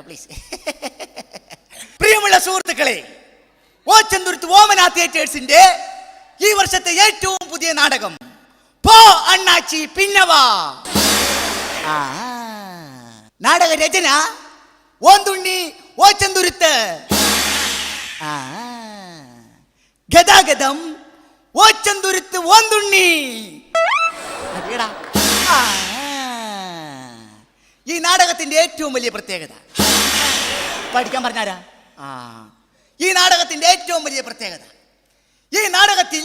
Please. പ്രിയമുള്ള സുഹൃത്തുക്കളെ, ഓച്ചന്തുരുത്ത് ഓമന തിയേറ്റേഴ്സിന്റെ ഈ വർഷത്തെ ഏറ്റവും പുതിയ നാടകം പോ അണ്ണാച്ചി പിന്നവാ. നാടക രചന ഓന്തുണ്ണി ഓച്ചന്തുരുത്ത്. ഗതാഗതം ഓച്ചന്തുരുത്ത് ഓന്തുണ്ണി. ഈ നാടകത്തിന്റെ ഏറ്റവും വലിയ പ്രത്യേകത പഠിക്കാൻ പറഞ്ഞാരാ? ഈ നാടകത്തിന്റെ ഏറ്റവും വലിയ പ്രത്യേകത, ഈ നാടകത്തിൽ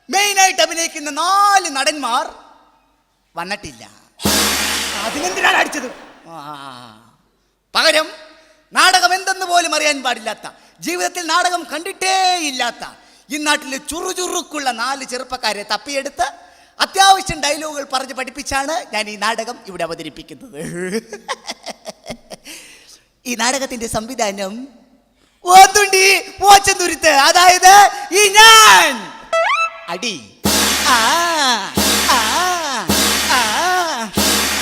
മെയിനായിട്ട് അഭിനയിക്കുന്ന 4 നടന്മാർ വന്നിട്ടില്ല. അതിനെന്തിനാണ് അടിച്ചത്? പകരം നാടകം എന്തെന്ന് പോലും അറിയാൻ പാടില്ലാത്ത, ജീവിതത്തിൽ നാടകം കണ്ടിട്ടേ ഇല്ലാത്ത ഈ നാട്ടിലെ ചുറുചുറുക്കുള്ള 4 ചെറുപ്പക്കാരെ തപ്പിയെടുത്ത് അത്യാവശ്യം ഡയലോഗുകൾ പറഞ്ഞ് പഠിപ്പിച്ചാണ് ഞാൻ ഈ നാടകം ഇവിടെ അവതരിപ്പിക്കുന്നത്. ഈ നാടകത്തിന്റെ സംവിധാനം ഓന്തുണ്ണി ഓച്ചന്തുരുത്ത്, അതായത് ഈ ഞാൻ. അടി.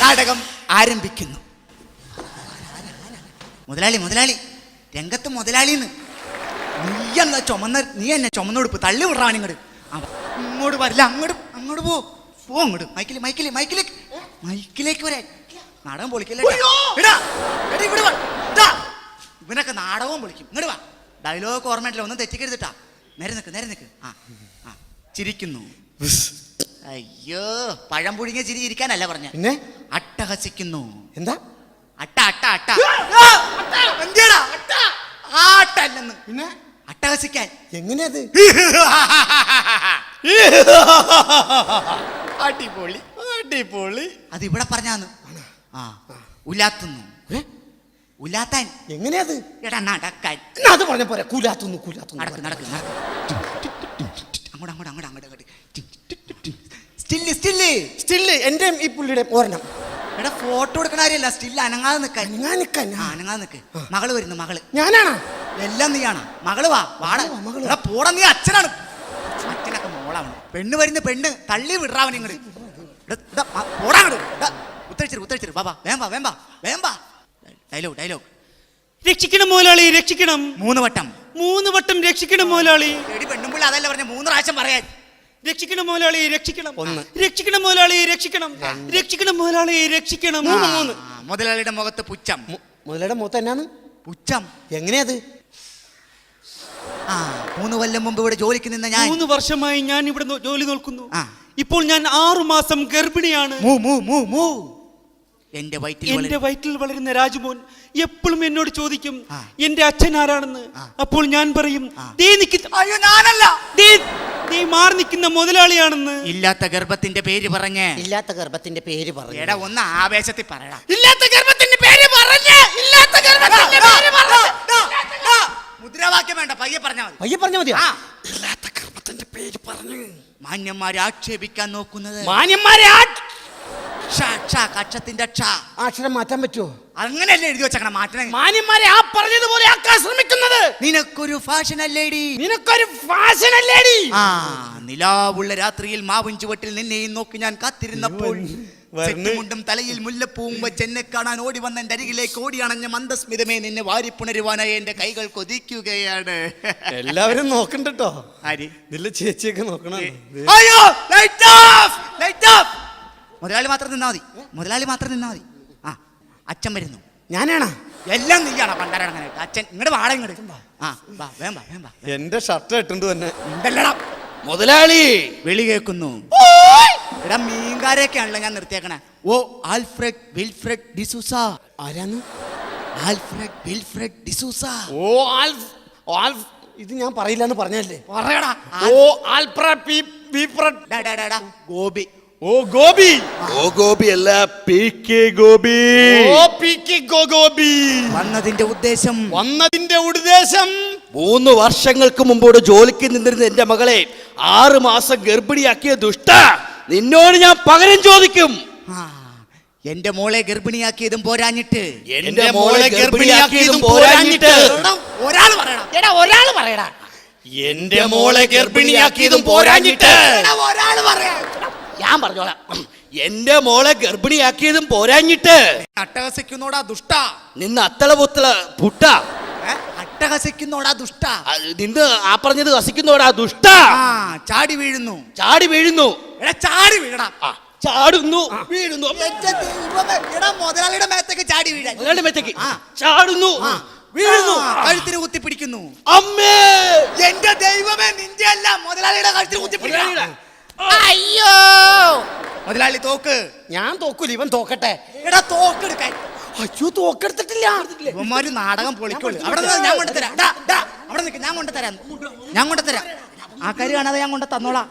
നാടകം ആരംഭിക്കുന്നു. മുതലാളി മുതലാളി രംഗത്ത് മുതലാളിന്ന്. നീ എന്നെ ചുമന്നോടുപ്പ് തള്ളി വിടറാണ് ഇങ്ങോട്ട്. ഇങ്ങോട്ട് വരില്ല, അങ്ങോട്ട് പോ അങ്ങോട്ട്. മൈക്കിലേക്ക് വരാൻ. നാടകം പൊളിക്കല്ലേ? ഇവനൊക്കെ നാടകവും പൊളിക്കും. ഇങ്ങോട്ട് വാ. ഡയലോഗ് ഓർമ്മയിട്ടില്ല, ഒന്നും തെറ്റിക്കരുതിട്ടാ. നേരെ നിക്ക്. ചിരിക്കുന്നു. അയ്യോ, പഴം പുഴുങ്ങിയ ചിരി ഇരിക്കാനല്ല പറഞ്ഞ, പിന്നെ അട്ടഹസിക്കുന്നു. എന്താ അട്ട? ആട്ടല്ലെന്ന്, പിന്നെ അട്ടഹസിക്കാൻ. എങ്ങനെയത്? അടിപൊളി. അത് ഇവിടെ പറഞ്ഞാന്ന്. ഉലാത്തുന്നു. ഉലാത്താൻ എങ്ങനെയത്? എടാ നടക്കാൻ. അത് പറഞ്ഞ പോരെ. കുലാത്തുന്നു. നടക്ക്. അങ്ങോട്ട്. സ്റ്റില്ല്. എന്റെ ഈ പുള്ളിയുടെ ഓരണം. എടാ ഫോട്ടോ എടുക്കണ കാര്യമല്ല, സ്റ്റില്ല്. അനങ്ങാതെ നിക്ക്. മകള് വരുന്നു. മകള് ഞാനാണ്. എല്ലാം നീയാണ്. മകള് വാടാ പോടാ. നീ അച്ഛനാണ്. അച്ഛനൊക്കെ മോളാണ്. പെണ്ണ് വരുന്ന പെണ്ണ് തള്ളി വിടറാവൻ ഇങ്ങോട്ട്. പോടാ. ഉത്തരിച്ചിട്ട് ബാബാ വേമ്പാ. ഡയലോഗ്. രക്ഷിക്കണം മുതലാളി, രക്ഷിക്കണം. 3 വട്ടം രക്ഷിക്കണം മുതലാളി. പെണ്ണുമ്പിള്ള അതല്ല പറഞ്ഞ 3 പ്രാവശ്യം പറയാൻ. രക്ഷിക്കണം മുതലാളി, രക്ഷിക്കണം. രക്ഷിക്കണം മുതലാളി, രക്ഷിക്കണം. രക്ഷിക്കണം മുതലാളി, രക്ഷിക്കണം. 3. മുതലാളിയുടെ മുഖത്ത് പുച്ഛം. മുതലാളിയുടെ മുഖത്ത് എന്നാണ് പുച്ഛം? എങ്ങനെയത്? 3 കൊല്ലം മുമ്പ് ഇവിടെ ജോലിക്ക് നിന്ന ഞാൻ. 3 വർഷമായി ഞാൻ ഇവിടെ ജോലി നോക്കുന്നു. ഇപ്പോൾ ഞാൻ 6 മാസം ഗർഭിണിയാണ്. എന്റെ വയറ്റിൽ വളരുന്ന രാജുമോൻ എപ്പോഴും എന്നോട് ചോദിക്കും എന്റെ അച്ഛൻ ആരാണെന്ന്. അപ്പോൾ ഞാൻ പറയും, നീ മാറി നിൽക്കുന്ന മുതലാളിയാണെന്ന്. ഇല്ലാത്ത ഗർഭത്തിന്റെ പേര് പറഞ്ഞ്. എടാ ഒന്ന് ആവേശത്തിൽ പറയടാ. ഇല്ലാത്ത ഗർഭത്തിന്റെ പേര് പറഞ്ഞ്. മുദ്രാവാക്യം വേണ്ട, പയ്യെ പറഞ്ഞാൽ മതി. ഇല്ലാത്ത ഗർഭത്തിന്റെ പേര് പറഞ്ഞ് മാന്യന്മാരെ ആക്ഷേപിക്കാൻ നോക്കുന്നത്. കക്ഷത്തിന്റെ അക്ഷരം മാറ്റാൻ പറ്റുമോ? അങ്ങനെയല്ലേ എഴുതി വെച്ചേക്കണം. മാറ്റണം. മാന്യന്മാരെ ആ പറഞ്ഞതുപോലെ ആക്കാൻ ശ്രമിക്കുന്നത്. നിനക്കൊരു ഫാഷൻ അല്ലേടി. നിലാവുള്ള രാത്രിയിൽ മാവിൻ ചുവട്ടിൽ നിന്നെയും നോക്കി ഞാൻ കാത്തിരുന്നപ്പോൾ മുണ്ടും തലയിൽ മുല്ലപ്പൂവും വെച്ച് എന്നെ കാണാൻ ഓടി വന്ന എന്റെ അരികിലേക്ക് ഓടിയണഞ്ഞ മന്ദസ്മിതമേ, നിന്നെ വാരിപ്പുണരുവാനായി എന്റെ കൈകൾ കൊതിക്കുകയാണ്. എല്ലാവരും നോക്കണ്ടോ? ആര്? ചേച്ചിയൊക്കെ നോക്കണം. മുതലാളി മാത്രം നിന്നാ മതി. അച്ഛൻ വരുന്നു. ഞാനാണോ? എല്ലാം നീയാണോ പണ്ടാരങ്ങനെ? അച്ഛൻ ഇങ്ങോട്ട് വാട. വേമ്പാ. എന്റെ ഷർട്ട് ഇട്ടുണ്ട് തന്നെ. മുതലാളി വിളി കേൾക്കുന്നു. എടാ മീൻകാരെയൊക്കെയാണല്ലോ ഞാൻ നിർത്തിയേക്കണേ. Alfred Wilfred D'Souza. ആരാന്ന്? Alfred Wilfred D'Souza. ഇത് ഞാൻ പറയില്ലെന്ന് പറഞ്ഞല്ലേ? പറയടാ. ഗോപി. ഗോപി അല്ല, PK ഗോപി. വന്നതിന്റെ ഉദ്ദേശം 3 വർഷങ്ങൾക്ക് മുമ്പോട് ജോലിക്ക് നിന്നിരുന്ന എന്റെ മകളെ 6 മാസം ഗർഭിണിയാക്കിയ ദുഷ്ട, നിന്നോട് ഞാൻ പകരം ചോദിക്കും. എന്റെ മോളെ ഗർഭിണിയാക്കിയതും പോരാഞ്ഞിട്ട് ഒരാൾ പറയടാ. എന്റെ മോളെ ഗർഭിണിയാക്കിയതും പോരാഞ്ഞിട്ട് ഒരാൾ പറയാ. ഞാൻ പറഞ്ഞോളാം. എന്റെ മോളെ ഗർഭിണിയാക്കിയതും പോരാഞ്ഞിട്ട് അട്ടഹസിക്കുന്നോടാ ദുഷ്ട. നിന്ന് അത്തള പൊത്തള പുട്ട അട്ടഹസിക്കുന്നോടാ ദുഷ്ട. നിന്ന് ആ പറഞ്ഞത് ഹസിക്കുന്നോടാ ദുഷ്ട. ചാടി വീഴുന്നു. ചാടി വീഴുന്നു. എടാ ചാടി വീഴടാ. ചാടുന്നു വീഴുന്നു. എടാ മുതലാളിയുടെ മേത്തേക്ക് ചാടി വീഴാൻ. മുതലാളിയുടെ മേത്തേക്ക് ചാടുന്നു വീഴുന്നു. കഴുത്തിന് കുത്തിപ്പിടിക്കുന്നു. അമ്മേ എന്റെ ദൈവമേ, നിന്റെ അല്ല, മുതലാളിയുടെ കഴുത്തിന് കുത്തിപ്പിടിക്കണം. അയ്യോ മുതലാളി തോക്ക്. ഞാൻ തോക്കൂല, ഇവൻ തോക്കട്ടെ. എടാ തോക്കെടുക്കാൻ. അയ്യോ തോക്കെടുത്തിട്ടില്ല. ഇവന്മാര് നാടകം പൊളിക്കുള്ളൂ. അവിടെ നിന്ന് ഞാൻ കൊണ്ടുതരാം. അവിടെ നിൽക്ക്, ഞാൻ കൊണ്ടുതരാം. ഞാൻ കൊണ്ടുതരാം. ആൾക്കാര് കാണാതെ ഞാൻ കൊണ്ട് തന്നോളാം.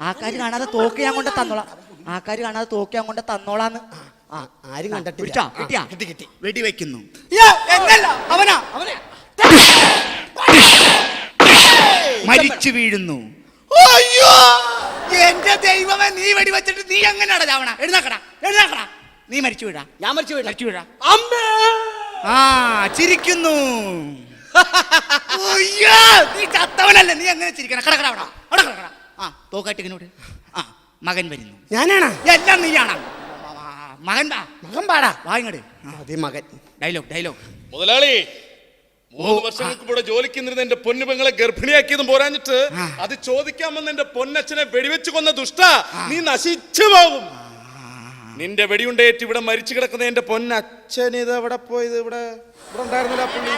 ആൾക്കാര് കാണാതെ തോക്ക് ഞാൻ കൊണ്ട് തന്നോളാം. ആൾക്കാര് കാണാതെ തോക്ക് ഞാൻ കൊണ്ട് തന്നോളാന്ന്. ആരും കണ്ടിട്ടില്ല. പിടിച്ചാ? കിട്ടിയാ? കിട്ടി. വെടി വെക്കുന്നു. എന്നല്ല, അവനാ. മരിച്ചു വീഴുന്നു. അയ്യോ എന്റെ ദൈവമേ, നീ വെടി വെച്ചിട്ട് നീ എങ്ങനെയാടാ ചാവണ? എഴുന്നേക്കടാ. നീ മരിച്ചു വീഴാ. ഞാൻ മരിച്ചു വീഴാ. അമ്മേ ചിരിക്കുന്നു. അയ്യോ, നീ ചത്തവനല്ലേ, നീ എങ്ങനെ ചിരിക്കണം? കടക്കട അവിടെ കിടക്കടാ. തോക്കായിട്ട് ഇങ്ങോട്ട്. മകൻ വരുന്നു. ഞാനാണ്. എല്ലാം നീയാണ്. മകൻ പാടാ. വാങ്ങട്. മകൻ. ഡയലോഗ്. മുതലാളി, 3 വർഷങ്ങൾക്ക് ഇവിടെ ജോലിക്ക് നിന്നിരുന്ന എന്റെ പൊന്നു പെങ്ങളെ ഗർഭിണിയാക്കിയതും പോരാഞ്ഞിട്ട് അത് ചോദിക്കാമെന്ന് എന്റെ പൊന്നച്ഛനെ വെടിവെച്ച് കൊന്ന ദുഷ്ട, നീ നശിച്ചു പോകും. നിന്റെ വെടിയുണ്ടേറ്റ് ഇവിടെ മരിച്ചു കിടക്കുന്ന എന്റെ പൊന്നച്ഛൻ ഇത് എവിടെ പോയത്? ഇവിടെ ഉണ്ടായിരുന്നില്ല പുള്ളി.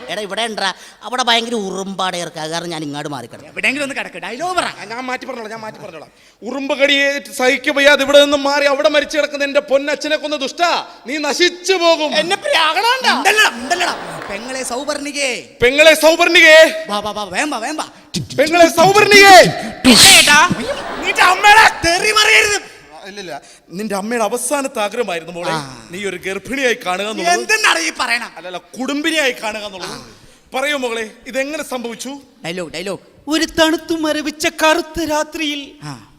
എടാ ഇവിടെ ഉണ്ടാ, അവിടെ ഭയങ്കര ഉറുമ്പാടെ ഇറക്കുക, കാരണം ഞാൻ ഇങ്ങോട്ട് മാറിക്കിടക്കും. എവിടെയെങ്കിലും ഒന്ന് കിടക്ക്. ഡയലോഗ് പറ. ഞാൻ മാറ്റി പറഞ്ഞോളാം. ഉറുമ്പ് കടിയേറ്റ് സഹിക്കു വയ്യാതെ ഇവിടെ നിന്നും മാറി അവിടെ മരിച്ചു കിടക്കുന്ന എന്റെ പൊന്നച്ഛനെ കൊന്ന ദുഷ്ട, നീ നശിച്ചു പോകും. എന്നെ പെങ്ങളെ സൗവർണികേ. വാ, വേമ്പ. പെങ്ങളെ സൗവർണികേ. നിന്റെ അമ്മയുടെ തെറി മറിയരുത്. ഇല്ല, നിന്റെ അമ്മയുടെ അവസാനത്തെ ആഗ്രഹമായിരുന്നു മോളെ നീ ഒരു ഗർഭിണിയായി കാണുക എന്നുള്ളത്. എന്തെന്നാണ് ഈ പറയണ? അല്ലല്ല, കുടുംബിനിയായി കാണുക എന്നുള്ളത്. പറയൂ മകളെ, ഇതെങ്ങനെ സംഭവിച്ചു? ഡയലോഗ്. ഒരു തണുത്തു മരവിച്ച കറുത്ത രാത്രിയിൽ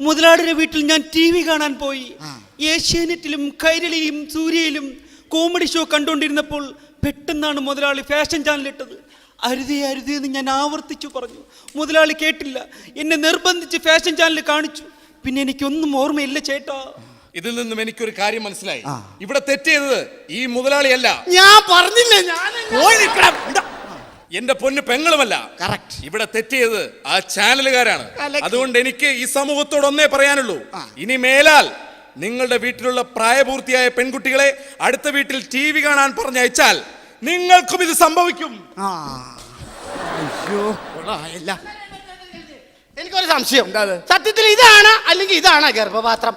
മുതലാളിയുടെ വീട്ടിൽ ഞാൻ TV കാണാൻ പോയി. ഏഷ്യാനെറ്റിലും കൈരളിയിലും സൂര്യയിലും കോമഡി ഷോ കണ്ടുകൊണ്ടിരുന്നപ്പോൾ പെട്ടെന്നാണ് മുതലാളി ഫാഷൻ ചാനലിട്ടത്. അരുതേ എന്ന് ഞാൻ ആവർത്തിച്ചു പറഞ്ഞു. മുതലാളി കേട്ടില്ല. എന്നെ നിർബന്ധിച്ച് ഫാഷൻ ചാനൽ കാണിച്ചു. പിന്നെ എനിക്കൊന്നും ഓർമ്മയില്ല ചേട്ടാ. ഇതിൽ നിന്നും എനിക്കൊരു കാര്യം മനസ്സിലായി. ഇവിടെ തെറ്റ് ചെയ്തത് ഈ മുതലാളിയല്ല. ഞാൻ പറഞ്ഞില്ലേ, എന്റെ പൊന്ന് പെങ്ങളുമല്ല. ഇവിടെ തെറ്റ് ചെയ്തത് ആ ചാനലുകാരാണ്. അതുകൊണ്ട് എനിക്ക് ഈ സമൂഹത്തോട് ഒന്നേ പറയാനുള്ളൂ, ഇനി മേലാൽ നിങ്ങളുടെ വീട്ടിലുള്ള പ്രായപൂർത്തിയായ പെൺകുട്ടികളെ അടുത്ത വീട്ടിൽ TV കാണാൻ പറഞ്ഞയച്ചാൽ നിങ്ങൾക്കും ഇത് സംഭവിക്കും. എനിക്കൊരു സംശയം. സത്യത്തിൽ ഇതാണ് അല്ലെങ്കിൽ ഇതാണ് ഗർഭപാത്രം?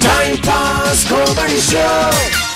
Time Pass Comedy Show.